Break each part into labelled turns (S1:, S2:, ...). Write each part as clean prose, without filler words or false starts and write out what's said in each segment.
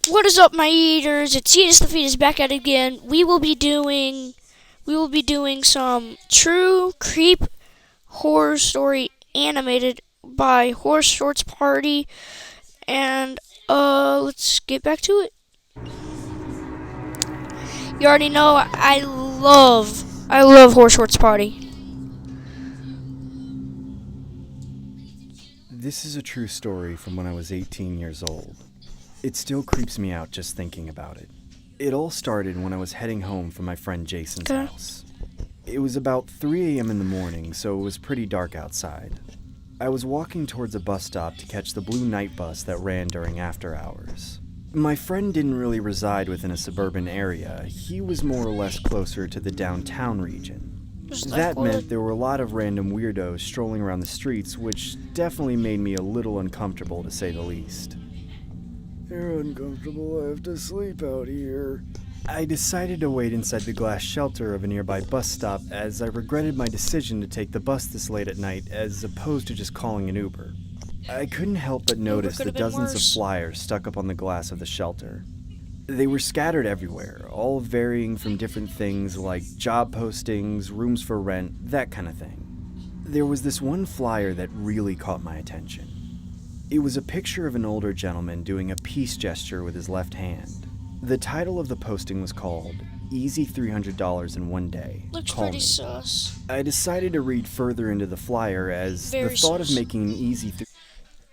S1: What is up, my eaters? It's Eatus the Fetus back at it again. We will be doing some true creep horror story animated by Horror Shorts Party, and let's get back to it. You already know I love Horror Shorts Party.
S2: This is a true story from when I was 18 years old. It still creeps me out just thinking about it. It all started when I was heading home from my friend Jason's house. It was about 3 a.m. in the morning, so it was pretty dark outside. I was walking towards a bus stop to catch the blue night bus that ran during after hours. My friend didn't really reside within a suburban area. He was more or less closer to the downtown region. That meant there were a lot of random weirdos strolling around the streets, which definitely made me a little uncomfortable, to say the least. You're uncomfortable, I have to sleep out here. I decided to wait inside the glass shelter of a nearby bus stop, as I regretted my decision to take the bus this late at night as opposed to just calling an Uber. I couldn't help but notice the dozens of flyers stuck up on the glass of the shelter. They were scattered everywhere, all varying from different things like job postings, rooms for rent, that kind of thing. There was this one flyer that really caught my attention. It was a picture of an older gentleman doing a peace gesture with his left hand. The title of the posting was called Easy $300 in One Day.
S1: Looks
S2: Call
S1: pretty
S2: me.
S1: sus.
S2: I decided to read further into the flyer as
S1: Very
S2: the thought
S1: sus.
S2: of making an easy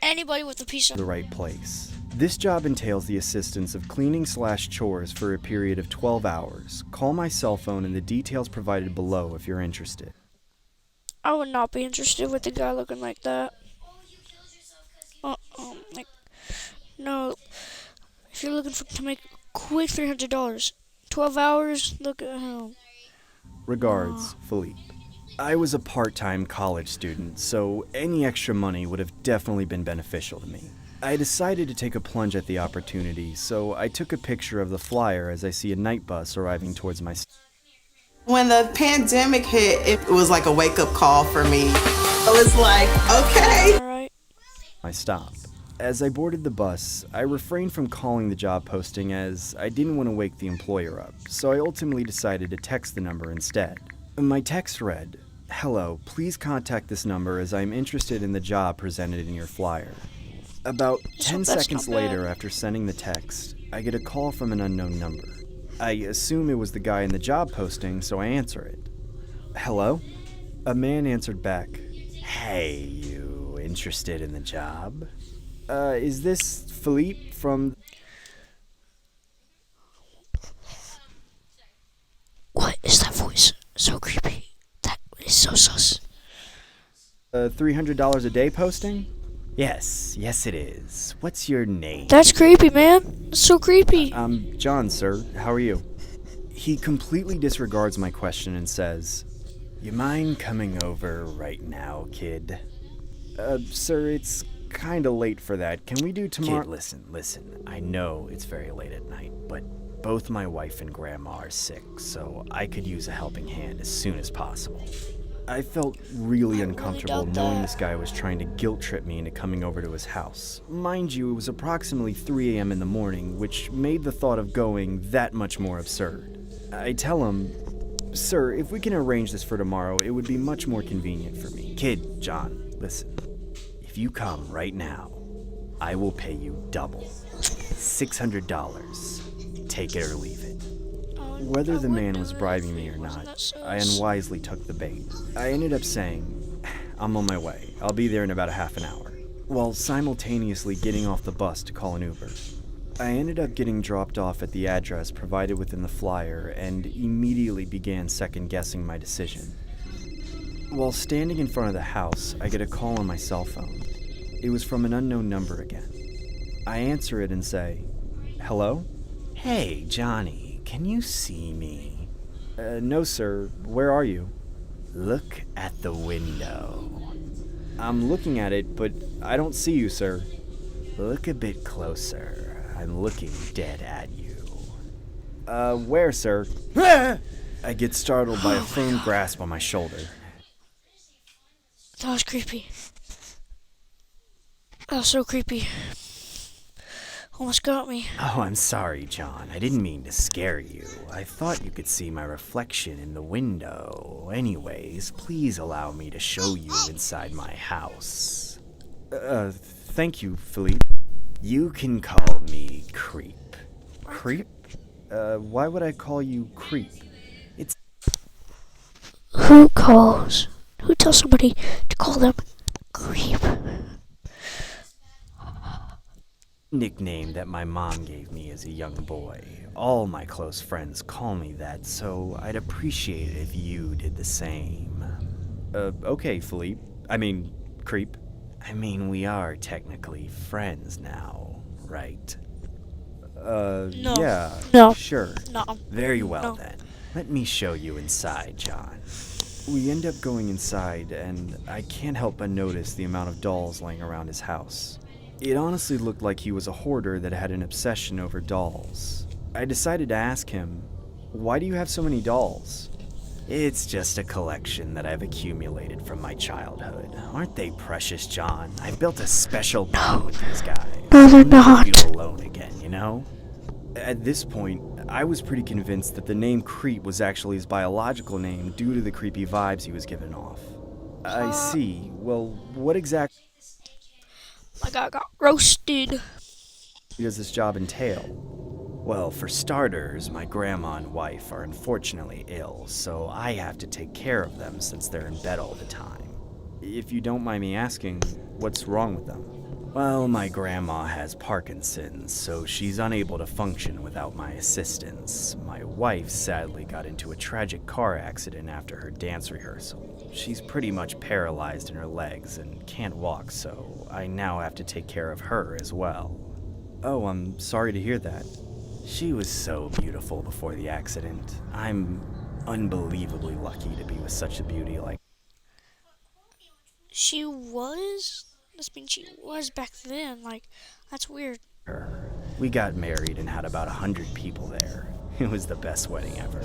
S1: Anybody with a piece of
S2: the right place. This job entails the assistance of cleaning/chores for a period of 12 hours. Call my cell phone and the details provided below if you're interested.
S1: I would not be interested with a guy looking like that. Like, no. If you're looking to make a quick $300, 12 hours, look at him.
S2: Regards, Philippe. I was a part-time college student, so any extra money would have definitely been beneficial to me. I decided to take a plunge at the opportunity, so I took a picture of the flyer as I see a night bus arriving towards my
S3: When the pandemic hit, it was like a wake-up call for me. I was like, okay.
S1: Alright.
S2: stop. As I boarded the bus, I refrained from calling the job posting as I didn't want to wake the employer up, so I ultimately decided to text the number instead. My text read, "Hello, please contact this number as I am interested in the job presented in your flyer." About 10 seconds later after sending the text, I get a call from an unknown number. I assume it was the guy in the job posting, so I answer it. "Hello?" A man answered back, "Hey, you interested in the job? Is this Philippe from..."
S1: What is that voice? So creepy. That is so sus.
S2: $300 a day posting? Yes it is. What's your name?
S1: That's creepy, man. That's so creepy.
S2: I'm John, sir. How are you? He completely disregards my question and says, "You mind coming over right now, kid?" Sir, it's kinda late for that. Can we do tomorrow? Kid, listen. I know it's very late at night, but both my wife and grandma are sick, so I could use a helping hand as soon as possible. I felt really uncomfortable knowing this guy was trying to guilt trip me into coming over to his house. Mind you, it was approximately 3 a.m. in the morning, which made the thought of going that much more absurd. I tell him, "Sir, if we can arrange this for tomorrow, it would be much more convenient for me." "Kid, John, listen. If you come right now, I will pay you double. $600. Take it or leave it." Whether the man was bribing me or not, I unwisely took the bait. I ended up saying, "I'm on my way. I'll be there in about a half an hour," while simultaneously getting off the bus to call an Uber. I ended up getting dropped off at the address provided within the flyer and immediately began second-guessing my decision. While standing in front of the house, I get a call on my cell phone. It was from an unknown number again. I answer it and say, "Hello?" "Hey, Johnny. Can you see me?" No, sir. Where are you?" "Look at the window." "I'm looking at it, but I don't see you, sir." "Look a bit closer. I'm looking dead at you." Where, sir?" I get startled by a firm grasp on my shoulder.
S1: That was creepy. That was so creepy. Almost got me.
S2: Oh, I'm sorry, John. I didn't mean to scare you. I thought you could see my reflection in the window. Anyways, please allow me to show you inside my house. Thank you, Philippe. You can call me Creep. Creep? Why would I call you Creep? It's
S1: Who tells somebody to call them creep?
S2: nickname that my mom gave me as a young boy. All my close friends call me that, so I'd appreciate it if you did the same. Okay, Philippe. Creep. We are technically friends now, right?
S1: No.
S2: Yeah.
S1: No.
S2: Sure.
S1: No.
S2: Very well
S1: No.
S2: then. Let me show you inside, John. We end up going inside, and I can't help but notice the amount of dolls laying around his house. It honestly looked like he was a hoarder that had an obsession over dolls. I decided to ask him, "Why do you have so many dolls?" "It's just a collection that I've accumulated from my childhood. Aren't they precious, John? I've built a special bond with these guys.
S1: No, they're
S2: I'll never
S1: not.
S2: feel alone again, you know?" At this point, I was pretty convinced that the name Creep was actually his biological name due to the creepy vibes he was giving off. I see. Well, what exactly
S1: My guy got roasted.
S2: does this job entail? Well, for starters, my grandma and wife are unfortunately ill, so I have to take care of them since they're in bed all the time. If you don't mind me asking, what's wrong with them? Well, my grandma has Parkinson's, so she's unable to function without my assistance. My wife sadly got into a tragic car accident after her dance rehearsal. She's pretty much paralyzed in her legs and can't walk, so I now have to take care of her as well. Oh, I'm sorry to hear that. She was so beautiful before the accident. I'm unbelievably lucky to be with such a beauty like
S1: She was? Must mean she was back then. Like, that's weird.
S2: her. We got married and had about 100 people there. It was the best wedding ever.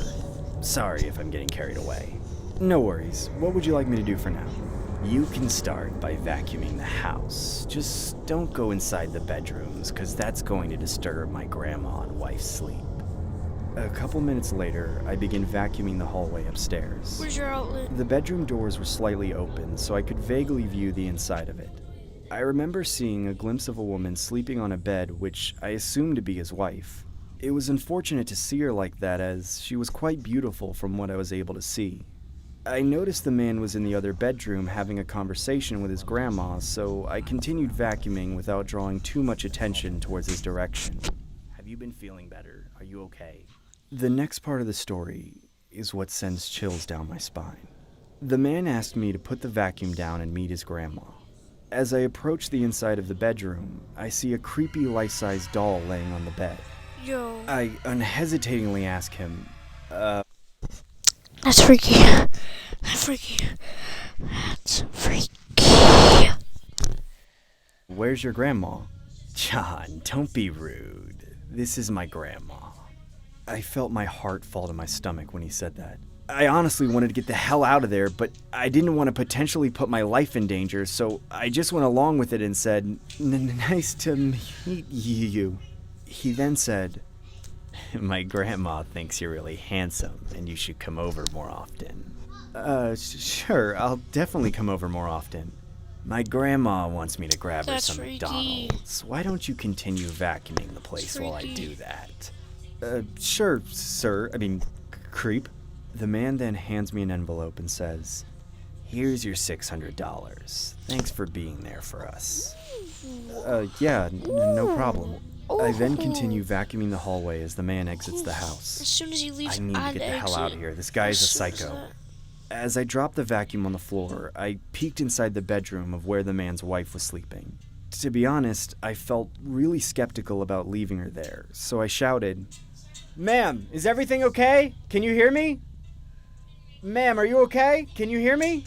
S2: Sorry if I'm getting carried away. No worries. What would you like me to do for now? You can start by vacuuming the house. Just don't go inside the bedrooms, because that's going to disturb my grandma and wife's sleep. A couple minutes later, I begin vacuuming the hallway upstairs.
S1: Where's your outlet?
S2: The bedroom doors were slightly open, so I could vaguely view the inside of it. I remember seeing a glimpse of a woman sleeping on a bed, which I assumed to be his wife. It was unfortunate to see her like that, as she was quite beautiful from what I was able to see. I noticed the man was in the other bedroom having a conversation with his grandma, so I continued vacuuming without drawing too much attention towards his direction. Have you been feeling better? Are you okay? The next part of the story is what sends chills down my spine. The man asked me to put the vacuum down and meet his grandma. As I approach the inside of the bedroom, I see a creepy life-size doll laying on the bed.
S1: Yo.
S2: I unhesitatingly ask him,
S1: That's freaky. That's freaky. That's freaky.
S2: "Where's your grandma?" "John, don't be rude. This is my grandma." I felt my heart fall to my stomach when he said that. I honestly wanted to get the hell out of there, but I didn't want to potentially put my life in danger, so I just went along with it and said, "Nice to meet you." He then said, "My grandma thinks you're really handsome, and you should come over more often." Sure, I'll definitely come over more often. "My grandma wants me to grab her
S1: That's
S2: some
S1: freaky.
S2: McDonald's. Why don't you continue vacuuming the place
S1: That's
S2: while I
S1: freaky.
S2: do that?" Sure, sir. Creep. The man then hands me an envelope and says, "Here's your $600. Thanks for being there for us." Yeah, no problem. I then continue vacuuming the hallway as the man exits the
S1: As
S2: house.
S1: soon as he leaves,
S2: I need to
S1: I'd
S2: get the hell
S1: exit.
S2: out of here. This guy is a
S1: As soon as
S2: psycho.
S1: that-
S2: As I dropped the vacuum on the floor, I peeked inside the bedroom of where the man's wife was sleeping. To be honest, I felt really skeptical about leaving her there, so I shouted, "Ma'am, is everything okay? Can you hear me? Ma'am, are you okay? Can you hear me?"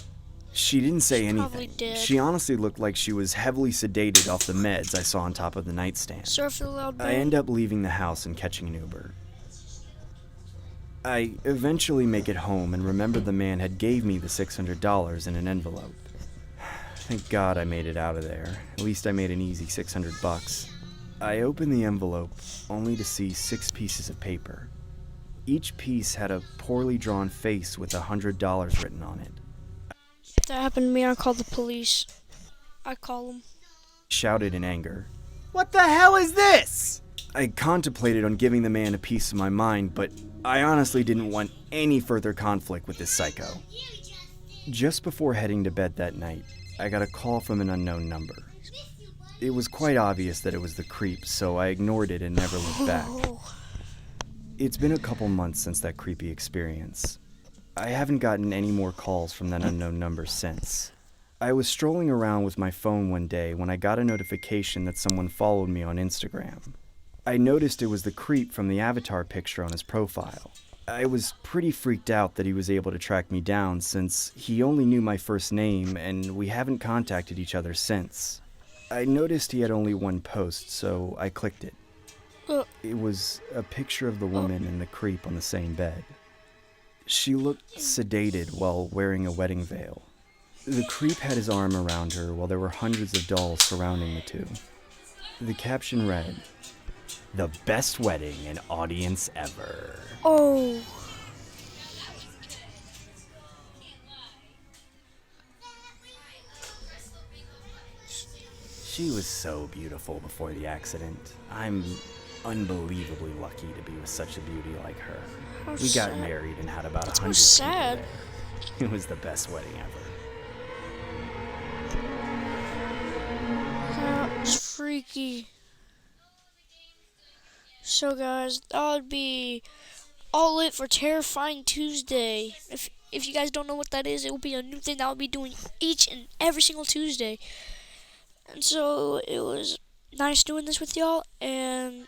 S2: She didn't say
S1: She's probably
S2: anything.
S1: dead.
S2: She honestly looked like she was heavily sedated off the meds I saw on top of the nightstand.
S1: Sorry for the loud
S2: I
S1: bang.
S2: end up leaving the house and catching an Uber. I eventually make it home and remember the man had gave me the $600 in an envelope. Thank God I made it out of there. At least I made an easy $600. I opened the envelope only to see 6 pieces of paper. Each piece had a poorly drawn face with $100 written on it.
S1: If that happened to me, I'd call the police. I'd call them.
S2: Shouted in anger.
S4: What the hell is this?
S2: I contemplated on giving the man a piece of my mind, but I honestly didn't want any further conflict with this psycho. Just before heading to bed that night, I got a call from an unknown number. It was quite obvious that it was the creep, so I ignored it and never looked back. It's been a couple months since that creepy experience. I haven't gotten any more calls from that unknown number since. I was strolling around with my phone one day when I got a notification that someone followed me on Instagram. I noticed it was the creep from the avatar picture on his profile. I was pretty freaked out that he was able to track me down since he only knew my first name and we haven't contacted each other since. I noticed he had only one post, so I clicked it. It was a picture of the woman and the creep on the same bed. She looked sedated while wearing a wedding veil. The creep had his arm around her while there were hundreds of dolls surrounding the two. The caption read, "The best wedding an audience ever."
S1: Oh.
S2: She was so beautiful before the accident. I'm unbelievably lucky to be with such a beauty like her.
S1: How
S2: We got
S1: sad.
S2: married and had about
S1: That's
S2: 100
S1: so
S2: people
S1: sad.
S2: there. It was the best wedding ever.
S1: That was freaky. So guys, that would be all it for Terrifying Tuesday. If you guys don't know what that is, it will be a new thing that I'll be doing each and every single Tuesday. And so it was nice doing this with y'all, and